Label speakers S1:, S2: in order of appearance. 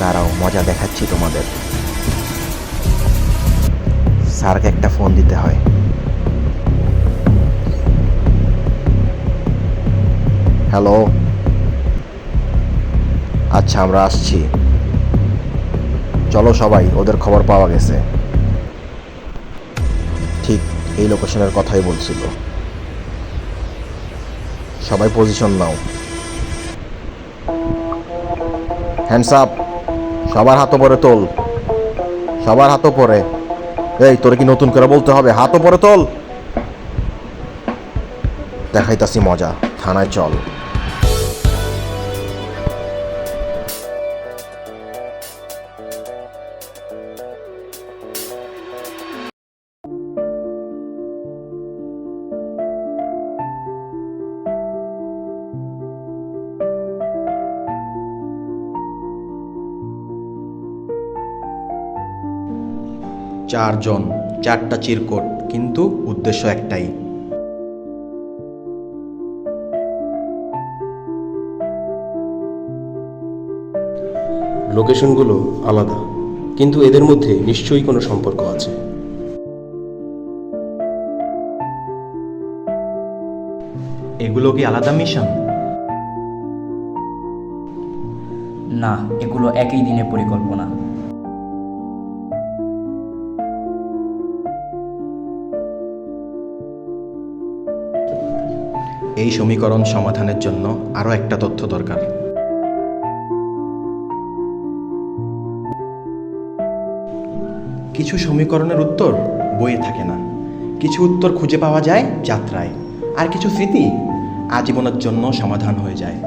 S1: দাঁড়াও, মজা দেখাচ্ছি তোমাদের। স্যারকে একটা ফোন দিতে হয়। হ্যালো, আচ্ছা আমরা আসছি। চলো সবাই, ওদের খবর পাওয়া গেছে। ঠিক এই লোকেশনের কথাই বলছিল। সবাই পজিশন নাও। হ্যান্ডস আপ, সবার হাত উপরে তোল, সবার হাত উপরে। এই তোরে কি নতুন করে বলতে হবে? হাত উপরে তোল। দেখাইতাছি মজা, থানায় চল। চারজন, চারটা চিরকুট, কিন্তু উদ্দেশ্য একটাই।
S2: লোকেশনগুলো আলাদা, কিন্তু এদের মধ্যে নিশ্চয়ই কোনো সম্পর্ক আছে।
S1: এগুলো কি আলাদা মিশন?
S3: না, এগুলো একই দিনের পরিকল্পনা।
S1: এই সমীকরণ সমাধানের জন্য আরও একটা তথ্য দরকার। কিছু সমীকরণের উত্তর বইয়ে থাকে না, কিছু উত্তর খুঁজে পাওয়া যায় যাত্রায়, আর কিছু স্মৃতি আজীবনের জন্য সমাধান হয়ে যায়।